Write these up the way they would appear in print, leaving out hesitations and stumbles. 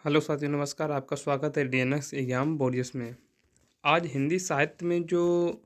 Hello साथियों, नमस्कार। आपका स्वागत है डीएनएस एग्जाम वॉरियर्स में। आज हिंदी साहित्य में जो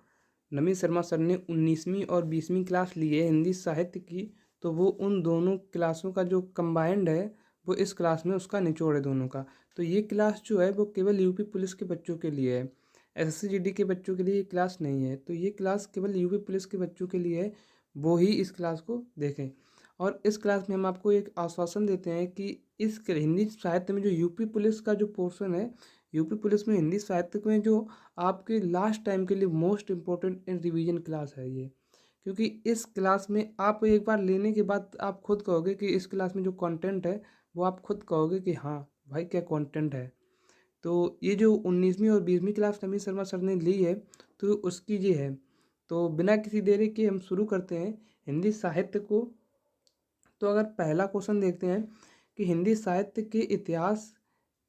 नमी शर्मा सर ने 19वीं और 20वीं क्लास ली है हिंदी साहित्य की, तो वो उन दोनों क्लासों का जो कंबाइंड है वो इस क्लास में उसका निचोड़ है दोनों का। तो ये क्लास जो है वो केवल यूपी पुलिस के बच्चों के लिए है, एसएससी जीडी के बच्चों के लिए ये क्लास नहीं है। तो ये क्लास केवल यूपी पुलिस के बच्चों के लिए है, वो ही इस क्लास को देखें। और इस क्लास में हम आपको एक आश्वासन देते हैं कि इस हिंदी साहित्य में जो यूपी पुलिस का जो पोर्शन है, यूपी पुलिस में हिंदी साहित्य में जो आपके लास्ट टाइम के लिए मोस्ट इम्पोर्टेंट रिवीजन क्लास है ये। क्योंकि इस क्लास में आप एक बार लेने के बाद आप खुद कहोगे कि इस क्लास में जो कंटेंट है वो आप खुद कहोगे कि हाँ भाई क्या कंटेंट है। तो ये जो 19वीं और 20वीं क्लास नमी शर्मा सर ने ली है तो उसकी ये है। तो बिना किसी देरी के हम शुरू करते हैं हिंदी साहित्य को। तो अगर पहला क्वेश्चन देखते हैं कि हिंदी साहित्य के इतिहास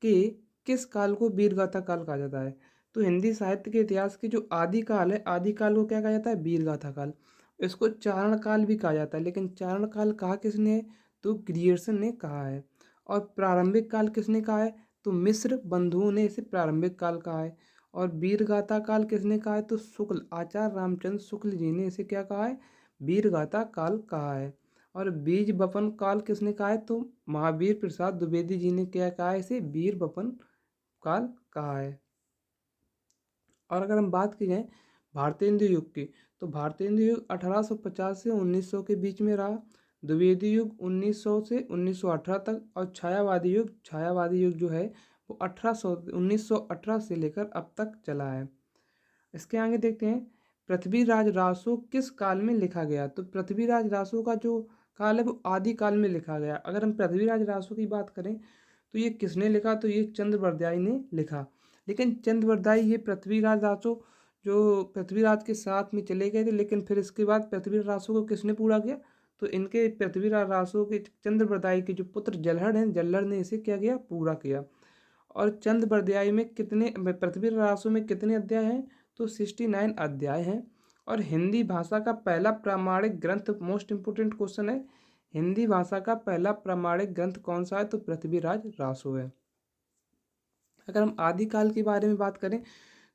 के किस काल को वीरगाथा काल कहा जाता है। तो हिंदी साहित्य के इतिहास के जो आदि काल है, आदि काल को क्या कहा जाता है? वीरगाथा काल। इसको चारण काल भी कहा जाता है, लेकिन चारण काल कहा किसने है? तो ग्रियर्सन ने कहा है। और प्रारंभिक काल किसने कहा है? तो मिस्र बंधुओं ने इसे प्रारंभिक काल कहा है। और वीरगाथा काल किसने कहा है? तो शुक्ल, आचार्य रामचंद्र शुक्ल जी ने इसे क्या कहा है? वीरगाथा काल कहा है। और बीज बपन काल किसने कहा है? तो महावीर प्रसाद द्विवेदी जी ने क्या कहा है? इसे वीर बपन काल कहा है। और अगर हम बात की जाए भारतेंदु युग की, तो भारतेंदु युग 1850 से 1900 के बीच में रहा। द्विवेदी युग 1900 से 1918 तक। और छायावादी युग जो है वो 1918 से लेकर अब तक चला है। इसके आगे देखते हैं पृथ्वीराज रासो किस काल में लिखा गया। तो पृथ्वीराज रासो का जो काल है वो आदि काल में लिखा गया। अगर हम पृथ्वीराज रासो की बात करें तो ये किसने लिखा? तो ये चंद्रवरदाई ने लिखा। लेकिन चंद्रवरदाई ये पृथ्वीराज रासो जो पृथ्वीराज के साथ में चले गए थे, लेकिन फिर इसके बाद पृथ्वीराज रासो को किसने पूरा किया? तो इनके पृथ्वीराज रासो के चंद्रवरदाई के जो पुत्र जल्हड़ हैं, जल्हड़ ने इसे क्या किया? पूरा किया। और चंद्रवरदाई में कितने, पृथ्वीराज रासो में कितने अध्याय हैं? तो 69 अध्याय हैं। और हिंदी भाषा का पहला प्रामाणिक ग्रंथ, मोस्ट इंपोर्टेंट क्वेश्चन है, हिंदी भाषा का पहला प्रामाणिक ग्रंथ कौन सा है? तो पृथ्वीराज रासो है। अगर हम आदिकाल के बारे में बात करें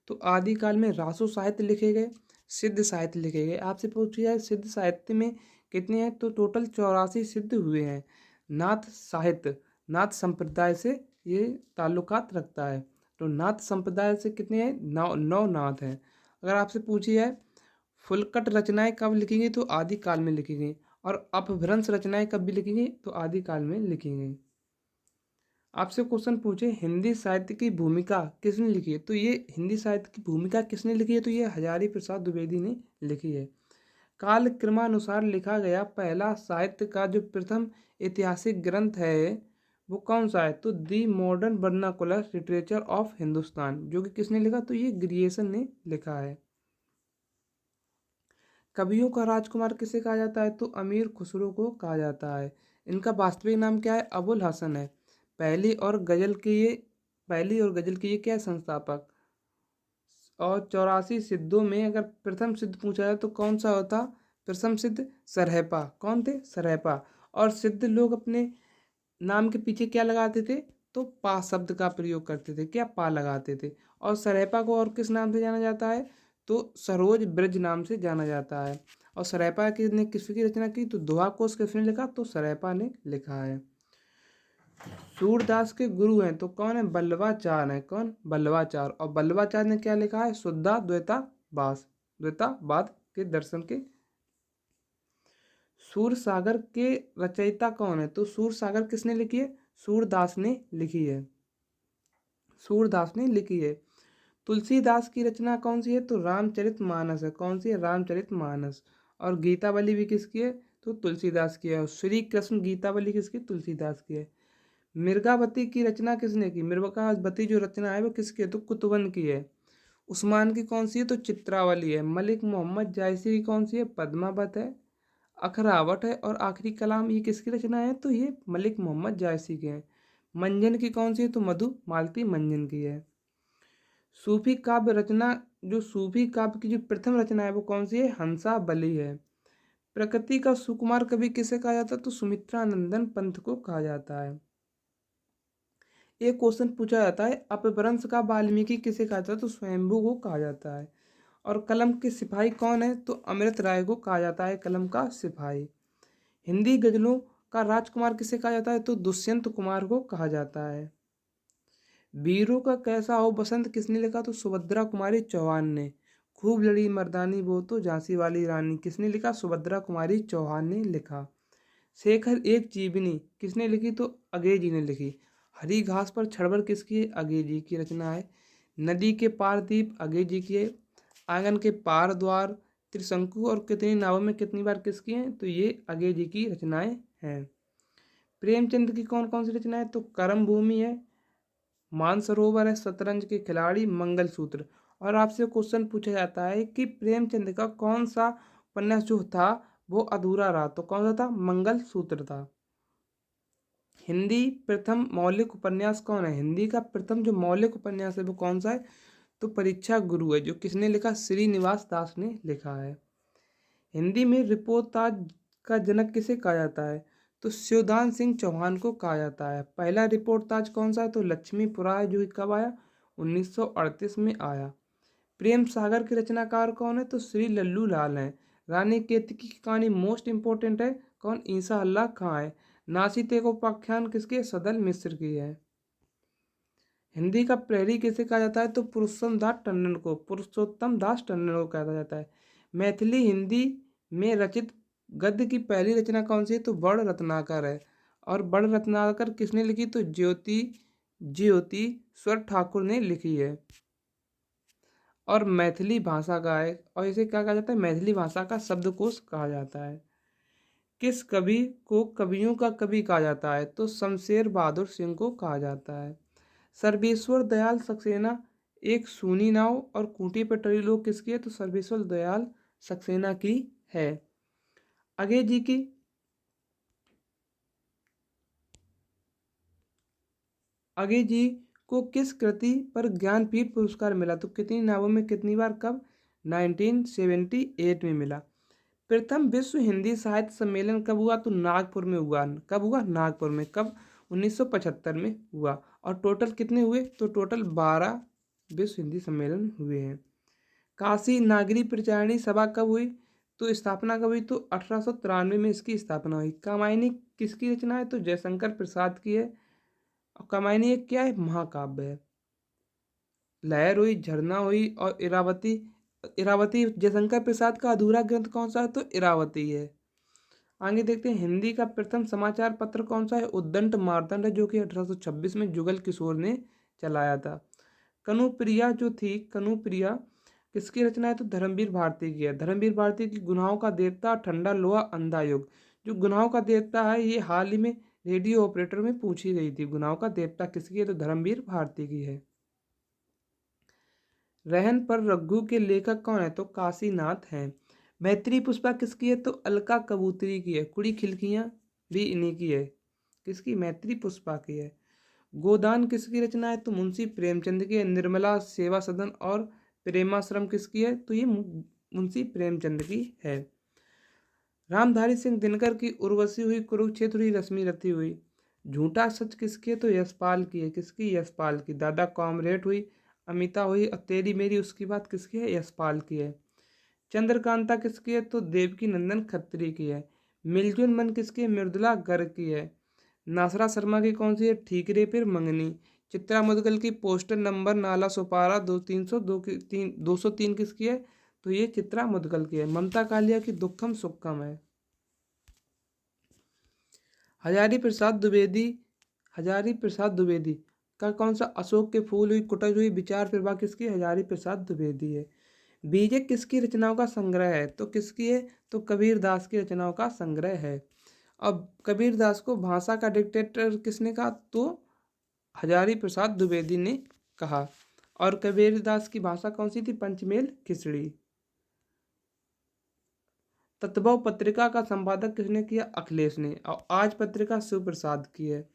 तो आदिकाल में रासो साहित्य लिखे गए, सिद्ध साहित्य लिखे गए। आपसे पूछा जाए सिद्ध साहित्य में कितने हैं? तो टोटल 84 सिद्ध हुए हैं। नाथ साहित्य, नाथ संप्रदाय से ये ताल्लुकात रखता है। तो नाथ संप्रदाय से कितने हैं? 9 नाथ हैं। अगर आपसे पूछी जाए फुलकट रचनाएं कब लिखी गई? तो आदिकाल में लिखी गई। और अपभ्रंश रचनाएं कब भी लिखी गई? तो आदिकाल में लिखी गई। आपसे क्वेश्चन पूछे हिंदी साहित्य की भूमिका किसने लिखी है? तो ये हिंदी साहित्य की भूमिका किसने लिखी है? तो ये हजारी प्रसाद द्विवेदी ने लिखी है। काल क्रमानुसार लिखा गया पहला साहित्य का जो प्रथम ऐतिहासिक ग्रंथ है वो कौन सा है? तो दी modern vernacular literature of Hindustan, जो कि किसने लिखा? तो ये ग्रियर्सन ने लिखा है। कवियों का राजकुमार किसे कहा जाता है? तो अमीर खुसरो को कहा जाता है। इनका वास्तविक नाम क्या है? अबुल हसन है। पहली और गजल के ये पहली और गजल के ये क्या है? संस्थापक। और 84 सिद्धों में अगर प्रथम सिद्ध पूछा जाए तो कौन सा होता? प्रथम सिद्ध सरहपा। कौन थे? सरहपा। और सिद्ध लोग अपने नाम के पीछे क्या लगाते थे? तो पा शब्द का प्रयोग करते थे। क्या? पा लगाते थे। और सरहपा को और किस नाम से जाना जाता है? तो सरोज ब्रज नाम से जाना जाता है। और सरहपा ने किसकी रचना की? तो दोहा कोश किसने लिखा? तो सरहपा ने लिखा है। सूरदास के गुरु हैं तो कौन है? बल्लवाचार्य है। कौन? बल्लवाचार्य। और बल्लवाचार्य ने क्या लिखा है? शुद्धा द्वैतावाद के दर्शन के। सूरसागर के रचयिता कौन है? तो सूरसागर किसने लिखी है? सूरदास ने लिखी है। सूरदास ने लिखी है। तुलसीदास की रचना कौन सी है? तो रामचरितमानस है। कौन सी है? रामचरितमानस। और गीतावली भी किसकी है? तो तुलसीदास की है। और श्री कृष्ण गीतावली किसकी? तुलसीदास की है। मिर्गावती की रचना किसने की? मिर्गावती जो रचना है वो किसकी है? तो कुतुबन की है। उस्मान की कौन सी है? तो चित्रावली है। मलिक मोहम्मद जायसी की कौन सी है? पद्मावत है। अखरावट है। और आखिरी कलाम ये किसकी रचना है? तो ये मलिक मोहम्मद जायसी के हैं। मंजन की कौन सी है? तो मधु मालती मंजन की है। सूफी काव्य रचना, जो सूफी काव्य की जो प्रथम रचना है वो कौन सी है? हंसा बली है। प्रकृति का सुकुमार कवि किसे कहा जाता है? तो सुमित्रानंदन पंत को कहा जाता है। एक क्वेश्चन पूछा जाता है, अपभ्रंश का वाल्मीकि किसे कहा जाता है? तो स्वयंभू को कहा जाता है। और कलम के सिपाही कौन है? तो अमृत राय को कहा जाता है कलम का सिपाही। हिंदी गजलों का राजकुमार किसे कहा जाता है? तो दुष्यंत कुमार को कहा जाता है। वीरों का कैसा हो बसंत किसने लिखा? तो सुभद्रा कुमारी चौहान ने। खूब लड़ी मर्दानी वो तो झांसी वाली रानी किसने लिखा? सुभद्रा कुमारी चौहान ने लिखा। शेखर एक जीवनी किसने लिखी? तो अगेय जी ने लिखी। हरी घास पर छड़बर किसकी है? अगेय जी की रचना है। नदी के पार द्वीप अगेय जी की है। आंगन के पार द्वार, त्रिशंकु और कितनी नावों में कितनी बार किसकी हैं? तो ये अगेय जी की रचनाएं हैं। प्रेमचंद की कौन कौन सी रचनाएं? तो कर्म भूमि है, मानसरोवर है, शतरंज के खिलाड़ी, मंगलसूत्र। और आपसे क्वेश्चन पूछा जाता है कि प्रेमचंद का कौन सा उपन्यास जो था वो अधूरा रहा? तो कौन सा था? मंगलसूत्र था। हिंदी प्रथम मौलिक उपन्यास कौन है? हिंदी का प्रथम जो मौलिक उपन्यास है वो कौन सा है? तो परीक्षा गुरु है, जो किसने लिखा? श्रीनिवास दास ने लिखा है। हिंदी में रिपोर्ताज का जनक किसे कहा जाता है? तो शिवदान सिंह चौहान को कहा जाता है। पहला रिपोर्ताज कौन सा है? तो लक्ष्मीपुरा है, जो कब आया? 1938 में आया। प्रेम सागर के रचनाकार कौन है? तो श्री लल्लू लाल हैं। रानी केतकी की कहानी मोस्ट इंपॉर्टेंट है, कौन? ईसा अल्लाह खां है। नासी तेगोपाख्यान किसके? सदल मिश्र की है। हिंदी का प्रहरी किसे कहा जाता है? तो पुरुषोत्तम दास टंडन को कहा जाता है। मैथिली हिंदी में रचित गद्य की पहली रचना कौन सी है? तो बड़ रत्नाकर है। और बड़ रत्नाकर किसने लिखी? तो ज्योति ज्योति स्वर ठाकुर ने लिखी है। और मैथिली भाषा का है, और इसे क्या कहा जाता है? मैथिली भाषा का शब्दकोश कहा जाता है। किस कवि को कवियों का कवि कहा जाता है? तो शमशेर बहादुर सिंह को कहा जाता है। सर्वेश्वर दयाल सक्सेना एक सूनी नाव और खूंटी पर टरी लोग किसकी है? तो सर्वेश्वर दयाल सक्सेना की है। अगेय जी की अगेय जी को किस कृति पर ज्ञानपीठ पुरस्कार मिला? तो कितनी नावों में कितनी बार, कब? 1978 में मिला। प्रथम विश्व हिंदी साहित्य सम्मेलन कब हुआ? तो नागपुर में हुआ। कब हुआ? नागपुर में। कब? 1975 में हुआ। और टोटल कितने हुए? तो टोटल 12 विश्व हिंदी सम्मेलन हुए हैं। काशी नागरी प्रचारणी सभा कब हुई? तो स्थापना कब हुई? तो 1893 में इसकी स्थापना हुई। कामायनी किसकी रचना है? तो जयशंकर प्रसाद की है। और कामायनी एक क्या है? महाकाव्य है। लहर हुई, झरना हुई और इरावती। इरावती जयशंकर प्रसाद का अधूरा ग्रंथ कौन सा है? तो इरावती है। आगे देखते हैं, हिंदी का प्रथम समाचार पत्र कौन सा है? उद्दंड मार्तंड है, जो कि 1826 में जुगल किशोर ने चलाया था। कनुप्रिया जो थी, कनुप्रिया किसकी रचना है? तो धर्मवीर भारती की है। धर्मवीर भारती की गुनाहों का देवता, ठंडा लोहा, अंधा युग। जो गुनाहों का देवता है, ये हाल ही में रेडियो ऑपरेटर में पूछी गई थी। गुनाहों का देवता किसकी है? तो धर्मवीर भारती की है। रहन पर रघु के लेखक कौन है? तो काशीनाथ हैं। मैत्री पुष्पा किसकी है? तो अलका कबूतरी की है। कुड़ी खिलकियाँ भी इन्हीं की है। किसकी? मैत्री पुष्पा की है। गोदान किसकी रचना है? तो मुंशी प्रेमचंद की है। निर्मला सेवा सदन और प्रेमाश्रम किसकी है? तो ये मुंशी प्रेमचंद की है। रामधारी सिंह दिनकर की उर्वशी हुई, कुरुक्षेत्र हुई, रश्मि रथी हुई। झूठा सच किसकी है? तो यशपाल की है। किसकी? यशपाल की। दादा कॉमरेड हुई, अमिता हुई और तेरी मेरी उसकी बात किसकी है? यशपाल की है। चंद्रकांता किसकी है? तो देवकी नंदन खत्री की है। मिलजुल मन किसकी है? मृदुला गर्ग की है। नासरा शर्मा की कौन सी है? ठीक रे फिर मंगनी। चित्रा मुदगल की पोस्टर नंबर नाला सुपारा 203 किसकी है? तो ये चित्रा मुदगल की है। ममता कालिया की दुखम सुखम है। हजारी प्रसाद द्विवेदी का कौन सा? अशोक के फूल हुई, कुटज हुई, विचार प्रभा किसकी? हजारी प्रसाद द्विवेदी है। बीजे किसकी रचनाओं का संग्रह है? तो किसकी है? तो कबीर दास की रचनाओं का संग्रह है। अब कबीर दास को भाषा का डिक्टेटर किसने कहा? तो हजारी प्रसाद द्विवेदी ने कहा। और कबीर दास की भाषा कौन सी थी? पंचमेल खिचड़ी। तत्वव पत्रिका का संपादक किसने किया? अखिलेश ने। और आज पत्रिका शिव प्रसाद की है।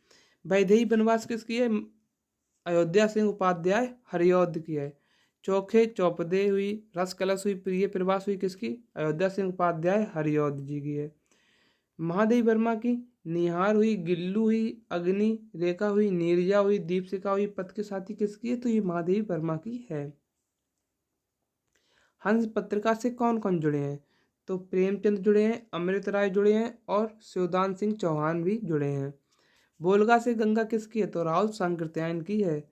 वैदेही वनवास किसकी है? अयोध्या सिंह उपाध्याय हरिऔध की है। चोखे चौपदे हुई, रस कलश हुई, प्रिय प्रवास हुई किसकी? अयोध्या सिंह उपाध्याय हरिऔध जी की है। महादेवी वर्मा की निहार हुई, गिल्लू हुई, अग्नि रेखा हुई, नीरजा हुई, दीपशिखा हुई, पथ के साथी किसकी है? तो ये महादेवी वर्मा की है। हंस पत्रिका से कौन कौन जुड़े हैं? तो प्रेमचंद जुड़े हैं, अमृत राय जुड़े हैं और शिवदान सिंह चौहान भी जुड़े हैं। बोलगा से गंगा किसकी है? तो राहुल सांकृत्यायन की है।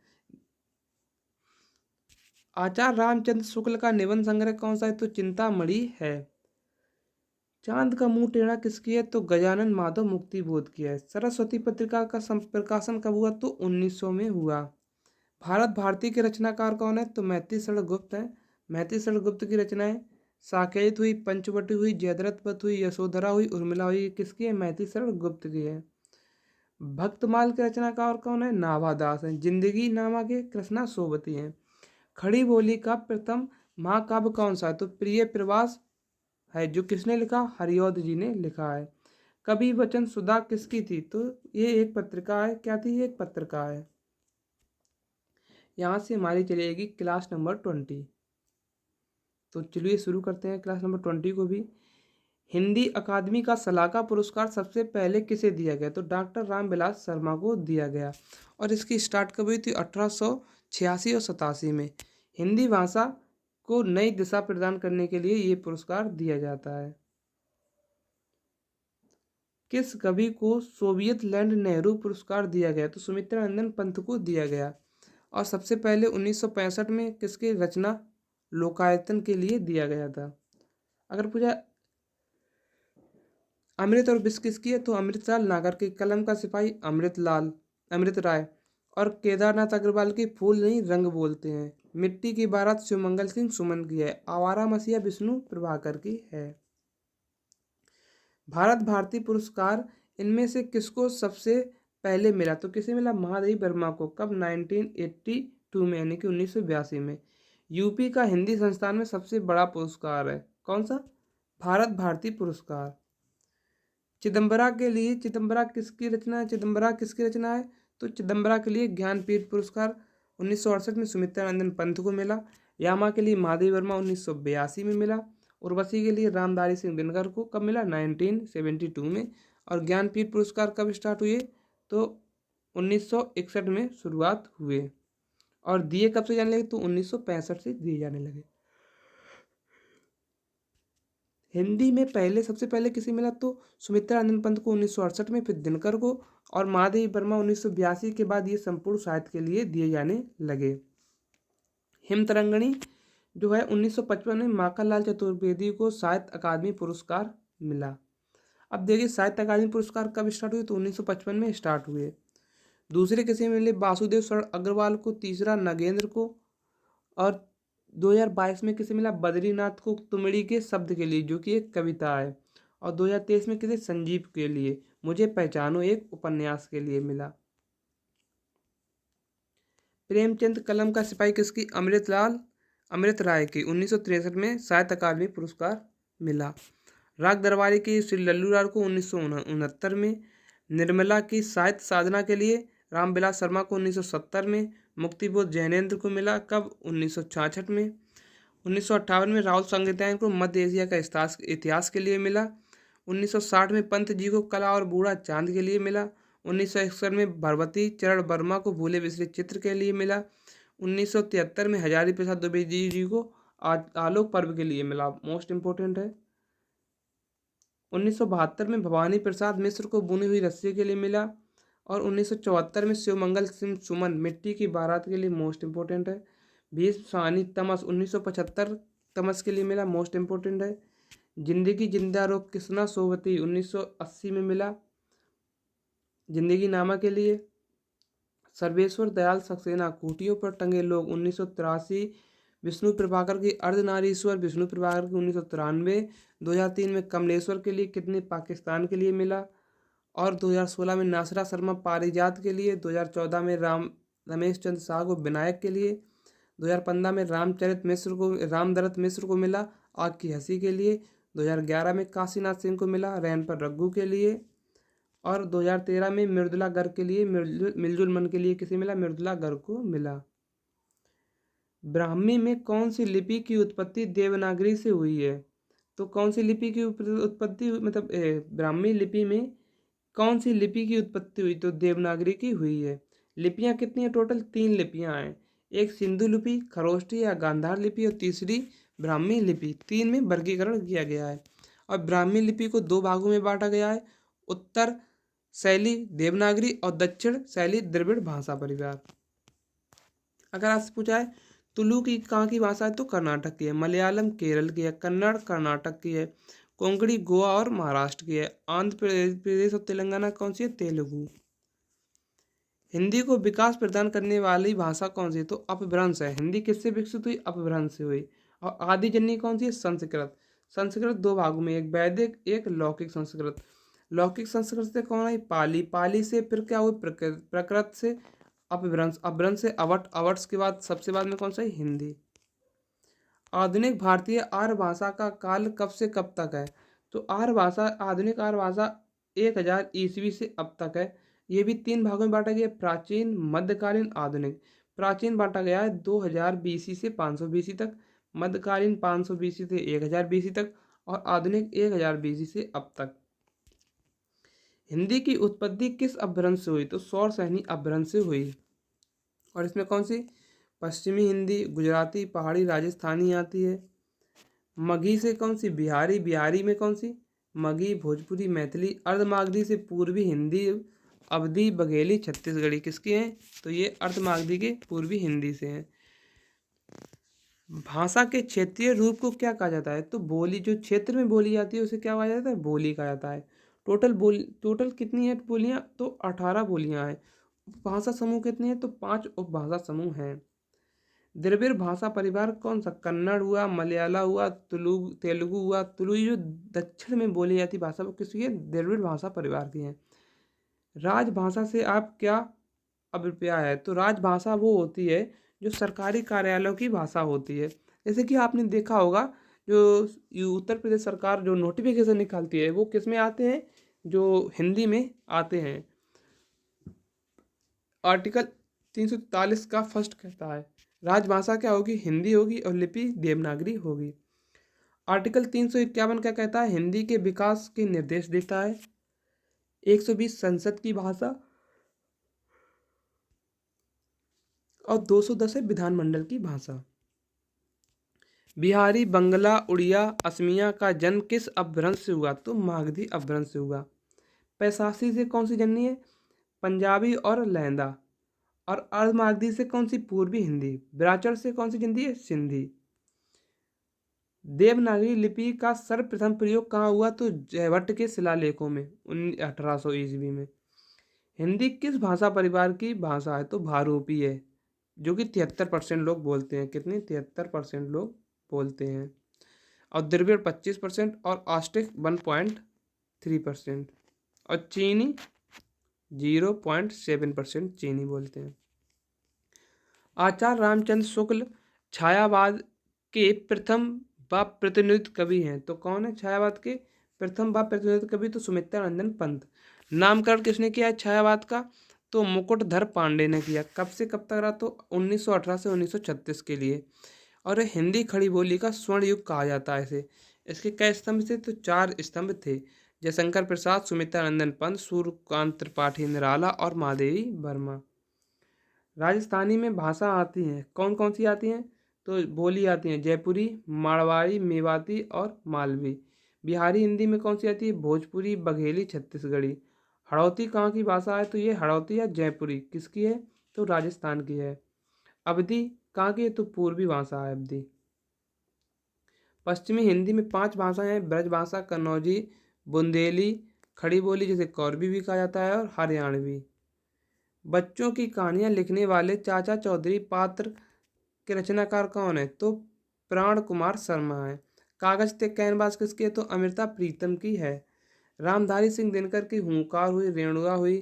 आचार्य रामचंद्र शुक्ल का निबंध संग्रह कौन सा है? तो चिंतामणि है। चांद का मुंह टेढ़ा किसकी है? तो गजानन माधव मुक्तिबोध की है। सरस्वती पत्रिका का प्रकाशन कब हुआ? तो 1900 में हुआ। भारत भारती के रचनाकार कौन है? तो मैथिली गुप्त है। मैथिली गुप्त की रचनाएं साकेत हुई, पंचवटी हुई, जयद्रथ पथ हुई, यशोधरा हुई, उर्मिला हुई, किसकी है? मैथिली गुप्त की है। भक्तमाल के रचनाकार कौन है? नाभादास है। जिंदगी नामा के कृष्णा सोबती हैं। खड़ी बोली का प्रथम महाकाव्य कौन सा है? तो प्रिय प्रवास है, जो किसने लिखा? हरिऔध जी ने लिखा है। कवि वचन सुधा किसकी थी? तो ये एक पत्रिका है। क्या थी? एक पत्रिका है। यहाँ से हमारी चलेगी क्लास नंबर 20। तो चलिए शुरू करते हैं क्लास नंबर 20 को भी। हिंदी अकादमी का सलाहकार पुरस्कार सबसे पहले किसे दिया गया? तो डॉक्टर रामविलास शर्मा को दिया गया। और इसकी स्टार्ट कब हुई थी? 1886 और 87 में। हिंदी भाषा को नई दिशा प्रदान करने के लिए ये पुरस्कार दिया जाता है। किस कवि को सोवियत लैंड नेहरू पुरस्कार दिया गया? तो सुमित्रा नंदन पंत को दिया गया। और सबसे पहले 1965 में किसके रचना लोकायतन के लिए दिया गया था? अगर पूछा अमृत और विष किसकी है? तो अमृतलाल नागर की। कलम का सिपाही अमृत राय। और केदारनाथ अग्रवाल की फूल नहीं रंग बोलते हैं। मिट्टी की बारात शिवमंगल सिंह सुमन की है। आवारा मसीहा विष्णु प्रभाकर की है। भारत भारती पुरस्कार इनमें से किसको सबसे पहले मिला? तो किसे मिला? महादेवी वर्मा को। कब? 1982 में, यानी कि 1982 में। यूपी का हिंदी संस्थान में सबसे बड़ा पुरस्कार है कौन सा? भारत भारती पुरस्कार। चिदम्बरा के लिए, चिदम्बरा किसकी रचना है? चिदम्बरा किसकी रचना है? तो चिदम्बरा के लिए ज्ञानपीठ पुरस्कार 1968 में सुमित्रा नंदन पंत को मिला। यामा के लिए महादेवी वर्मा 1982 में मिला। उर्वशी के लिए रामधारी सिंह दिनकर को कब मिला? 1972 में। और ज्ञानपीठ पुरस्कार कब स्टार्ट हुए? तो 1961 में शुरुआत हुए। और दिए कब से जाने लगे? तो 1965 से दिए जाने लगे। हिंदी में पहले सबसे पहले किसे मिला? तो सुमित्रा नंदन पंत को 1968 में, फिर दिनकर को, और महादेवी वर्मा 1982 के बाद ये संपूर्ण साहित्य के लिए दिए जाने लगे। हिमतरंगिणी जो है 1955 में माखनलाल चतुर्वेदी को साहित्य अकादमी पुरस्कार मिला। अब देखिए साहित्य अकादमी पुरस्कार कब स्टार्ट हुए? तो 1955 में स्टार्ट हुए। दूसरे किसे मिले? वासुदेव शरण अग्रवाल को। तीसरा नगेंद्र को। और 2022 में किसे मिला? बद्रीनाथ को तुमड़ी के शब्द के लिए, जो कि एक कविता है। और 2023 में किसे? संजीव के लिए मुझे पहचानो एक उपन्यास के लिए मिला। प्रेमचंद कलम का सिपाही किसकी? अमृत राय की। 1963 में साहित्य अकादमी पुरस्कार मिला। राग दरबारी की श्री लल्लू लाल को 1969 में। निर्मला की साहित्य साधना के लिए रामविलास शर्मा को 1970 में। मुक्तिबोध जैनेन्द्र को मिला कब? 1966 में। 1958 में राहुल सांकृत्यायन को मध्य एशिया का इतिहास के लिए मिला। 1960 में पंत जी को कला और बूढ़ा चांद के लिए मिला। 1961 में भरवती चरण वर्मा को भूले बिसरे चित्र के लिए मिला। 1973 में हजारी प्रसाद द्विवेदी जी को आलोक पर्व के लिए मिला। मोस्ट इम्पोर्टेंट है। 1972 में भवानी प्रसाद मिश्र को बुनी हुई रस्सी के लिए मिला। और 1974 में शिवमंगल सिंह सुमन मिट्टी की बारात के लिए। मोस्ट इम्पोर्टेंट है। भीष्म सानी तमस 1975 तमस के लिए मिला। मोस्ट इम्पोर्टेंट है। जिंदगी जिंदा रहो कृष्णा सोबती 1980 में मिला जिंदगी नामा के लिए। सर्वेश्वर दयाल सक्सेना खूंटियों पर टंगे लोग 1983। विष्णु प्रभाकर की अर्धनारीश्वर विष्णु प्रभाकर की 1993। 2003 में कमलेश्वर के लिए कितने पाकिस्तान के लिए मिला। और 2016 में नासरा शर्मा पारिजात के लिए। 2014 में रमेश चंद्र शाह को विनायक के लिए। 2015 में रामदरत मिश्र को मिला आग की हंसी के लिए। 2011 में काशीनाथ सिंह को मिला रैन पर रघु के लिए। और 2013 में मृदुला गर्ग के लिए मिलजुल मन के लिए किसे मिला? मृदुला गर्ग को मिला। ब्राह्मी में कौन सी लिपि की उत्पत्ति देवनागरी से हुई है? तो कौन सी लिपि की उत्पत्ति मतलब ब्राह्मी लिपि में कौन सी लिपि की उत्पत्ति हुई? तो देवनागरी की हुई है। लिपियां कितनी है टोटल? 3 लिपियां हैं। एक सिंधु लिपि, खरोष्टी या गांधार लिपि और तीसरी ब्राह्मी लिपि। 3 में वर्गीकरण किया गया है। और ब्राह्मी लिपि को 2 भागों में बांटा गया है, उत्तर शैली देवनागरी और दक्षिण शैली द्रविड़ भाषा परिवार। अगर आपसे पूछा है तुलु की कहाँ की भाषा है? तो कर्नाटक की है। मलयालम केरल की है। कन्नड़ कर्नाटक की है। कोंकणी गोवा और महाराष्ट्र की है। आंध्र प्रदेश और तेलंगाना कौन सी है? तेलुगु। हिंदी को विकास प्रदान करने वाली भाषा कौन सी है? तो अपभ्रंश है। हिंदी किससे विकसित हुई? अपभ्रंश से हुई। और आदि जननी कौन सी है? संस्कृत। संस्कृत 2 भागों में, एक वैदिक एक लौकिक संस्कृत। लौकिक संस्कृत से कौन आई? पाली। पाली से फिर क्या हुई? प्रकृत। प्रकृत से अपभ्रंश। अपभ्रंश से अवट। अवट के बाद सबसे बाद में कौन सा है? हिंदी। आधुनिक भारतीय आर्य भाषा का काल कब से कब तक है? तो आर्य भाषा, आधुनिक आर्य भाषा 1000 ईस्वी से अब तक है। ये भी 3 भागों में बांटा गया है, प्राचीन, मध्यकालीन, आधुनिक। प्राचीन बांटा गया है 2000 बीसी से 500 बीसी तक, मध्यकालीन 500 बीसी से 1000 बीसी तक और आधुनिक 1000 बीसी से अब तक। हिंदी की उत्पत्ति किस अपभ्रंश से हुई? तो सौर सैनी अपभ्रंश से हुई। और इसमें कौन सी? पश्चिमी हिंदी, गुजराती, पहाड़ी, राजस्थानी आती है। मगही से कौन सी? बिहारी। बिहारी में कौन सी? मगही, भोजपुरी, मैथिली। अर्धमागधी से पूर्वी हिंदी, अवधी, बघेली, छत्तीसगढ़ी किसकी हैं? तो ये अर्धमागधी के पूर्वी हिंदी से हैं। भाषा के क्षेत्रीय रूप को क्या कहा जाता है? तो बोली, जो क्षेत्र में बोली जाती है उसे क्या कहा जाता है? बोली कहा जाता है। टोटल कितनी है बोलियां? तो 18 बोलियां हैं। भाषा समूह कितने हैं? तो 5 उपभाषा समूह हैं। द्रविड़ भाषा परिवार कौन सा? कन्नड़ हुआ, मलयाला हुआ, तेलुगु हुआ। तुलु जो दक्षिण में बोली जाती भाषा वो किसकी है? द्रविड़ भाषा परिवार की है। राजभाषा से आप क्या अभिप्राय है? तो राजभाषा वो होती है जो सरकारी कार्यालयों की भाषा होती है। जैसे कि आपने देखा होगा जो उत्तर प्रदेश सरकार जो नोटिफिकेशन निकालती है वो किस में आते हैं? जो हिंदी में आते हैं। आर्टिकल 343 का फर्स्ट कहता है राजभाषा क्या होगी? हिंदी होगी और लिपि देवनागरी होगी। आर्टिकल 351 क्या कहता है? हिंदी के विकास के निर्देश देता है। 120 संसद की भाषा और 210 है विधानमंडल की भाषा। बिहारी, बंगला, उड़िया, असमिया का जन्म किस अपभ्रंश से हुआ? तो मागधी अपभ्रंश से हुआ। पैशासी से कौन सी जननी है? पंजाबी और लहंदा। और अर्धमागधी से कौन सी? पूर्वी हिंदी। विराचर से कौन सी जननी है? सिंधी। देवनागरी लिपि का सर्वप्रथम प्रयोग कहाँ हुआ? तो जयभट्ट के शिलालेखों में 1800 ईस्वी में। हिंदी किस भाषा परिवार की भाषा है? तो भारूपी है, जो कि 73% लोग बोलते हैं। कितने? 73% लोग बोलते हैं। और द्रविड़ 25% और ऑस्ट्रिक 1.3% और चीनी 0.7% चीनी बोलते हैं। आचार्य रामचंद्र शुक्ल छायावाद के प्रथम व प्रतिनिधित्व कवि हैं। तो कौन है छायावाद के प्रथम व प्रतिनिधित्व कवि? तो सुमित्रानंदन पंत। नामकरण किसने किया है छायावाद का? तो मुकुटधर पांडे ने किया। कब से कब तक रहा? तो 1918 से 1936 के लिए। और हिंदी खड़ी बोली का स्वर्ण युग कहा जाता है इसे। इसके कई स्तंभ थे? तो 4 स्तंभ थे। जयशंकर प्रसाद, सुमित्रानंदन पंत, सूर्यकांत त्रिपाठी निराला और महादेवी वर्मा। राजस्थानी में भाषा आती हैं, कौन कौन सी आती हैं? तो बोली आती हैं जयपुरी, मारवाड़ी, मेवाती और मालवी। बिहारी हिंदी में कौन सी आती है? भोजपुरी, बघेली, छत्तीसगढ़ी। हड़ौती कहाँ की भाषा है? तो ये हड़ौती या जयपुरी किसकी है? तो राजस्थान की है। अवधी कहाँ की है? तो पूर्वी भाषा है अवधी। पश्चिमी हिंदी में 5 भाषाएं हैं, ब्रज भाषा, कन्नौजी, बुंदेली, खड़ी बोली जिसे कौरवी भी कहा जाता है और हरियाणवी। बच्चों की कहानियां लिखने वाले चाचा चौधरी पात्र के रचनाकार कौन है? तो प्राण कुमार शर्मा है। कागज पे कैनवास किसकी है? तो अमृता प्रीतम की है। रामधारी सिंह दिनकर की हुंकार हुई, रेणुका हुई,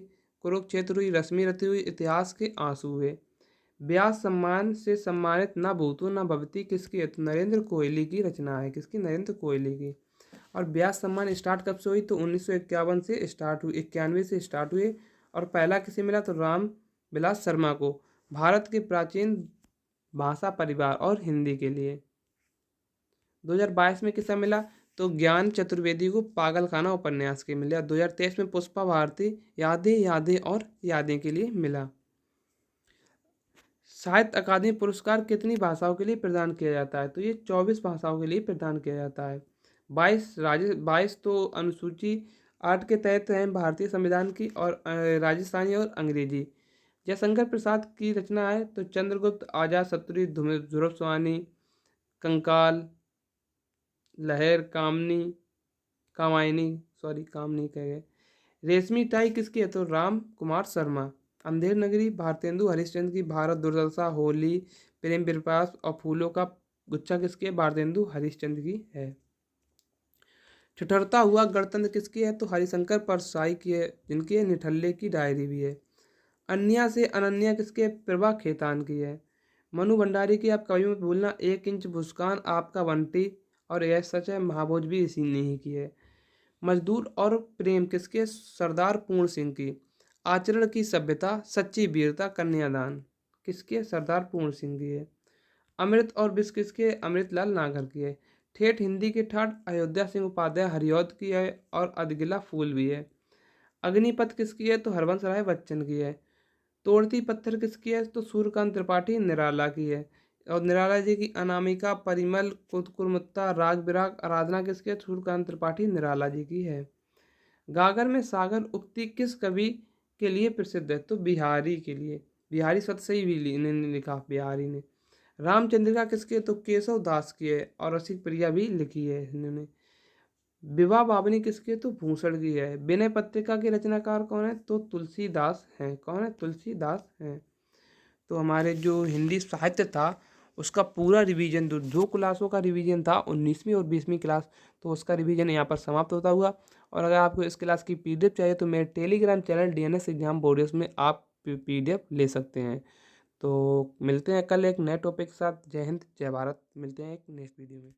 कुरुक्षेत्र हुई, रश्मि रथी हुई, इतिहास के आंसू हुए। व्यास सम्मान से सम्मानित न भूतो न भवती किसकी है? तो नरेंद्र कोहली की रचना है। किसकी? नरेंद्र कोहली की। और व्यास सम्मान स्टार्ट कब से हुई? तो 1951 से स्टार्ट हुई, 91 से स्टार्ट हुए। और पहला किसे मिला? तो राम विलास शर्मा को, भारत के प्राचीन भाषा परिवार और हिंदी के लिए। 2022 में किसे मिला? तो ज्ञान चतुर्वेदी को पागलखाना उपन्यास के मिला। 2023 में पुष्पा भारती यादें यादें और यादें के लिए मिला। साहित्य अकादमी पुरस्कार कितनी भाषाओं के लिए प्रदान किया जाता है? तो ये 24 भाषाओं के लिए प्रदान किया जाता है। 22 तो अनुसूची 8 के तहत हैं भारतीय संविधान की, और राजस्थानी और अंग्रेजी। जयशंकर प्रसाद की रचना है तो चंद्रगुप्त, आजाद शत्रु, ध्रुव स्वामी, कंकाल, लहर, कामनी कह गए। रेशमी टाई किसकी है? तो राम कुमार शर्मा। अंधेर नगरी भारतेंदु हरिश्चंद्र की। भारत दुर्दशा, होली, प्रेम विश्वास और फूलों का गुच्छा किसकी है? भारतेंदु हरिश्चंद्र की है। ठिठुरता हुआ गणतंत्र किसकी है? तो हरिशंकर परसाई की है, जिनकी है निठल्ले की डायरी भी है। अन्या से अनन्या किसके है? प्रभा खेतान की है। मनु भंडारी की आप कभी मत भूलना, 1 इंच मुस्कान आपका बंटी, और यह सच है महाभोज भी इसी ने ही की है। मजदूर और प्रेम किसके है? सरदार पूर्ण सिंह की। आचरण की सभ्यता, सच्ची वीरता, कन्यादान किसकी है? सरदार पूर्ण सिंह की है। अमृत और विष किसके है? अमृतलाल नागर की है। ठेठ हिंदी के ठाठ अयोध्या सिंह उपाध्याय हरिऔध की है, और अधगिला फूल भी है। अग्निपथ किसकी है? तो हरबंस राय बच्चन की है। तोड़ती पत्थर किसकी है? तो सूर्यकांत त्रिपाठी निराला की है। और निराला जी की अनामिका, परिमल, कुतकुरमुत्ता, राग बिराग, आराधना किसकी है? सूर्यकांत त्रिपाठी निराला जी की है। गागर में सागर उक्ति किस कवि के लिए प्रसिद्ध है? तो बिहारी के लिए। बिहारी सत सही भी ने लिखा, बिहारी ने। रामचंद्रिका किसकी है? तो केशव दास की है, और रसिक प्रिया भी लिखी है इन्होंने। विवाह बावनी किसकी है? तो भूषण की है। विनय पत्रिका के रचनाकार कौन है? तो तुलसीदास हैं। कौन है? तुलसीदास हैं। तो हमारे जो हिंदी साहित्य था उसका पूरा रिवीजन, दो क्लासों का रिवीजन था, 19वीं और 20वीं क्लास, तो उसका रिवीजन यहाँ पर समाप्त होता हुआ। और अगर आपको इस क्लास की पीडीएफ चाहिए तो मेरे Telegram channel DNS exam warriors में आप पीडीएफ ले सकते हैं। तो मिलते हैं कल एक नए टॉपिक के साथ। जय हिंद, जय भारत। मिलते हैं एक नेक्स्ट वीडियो में।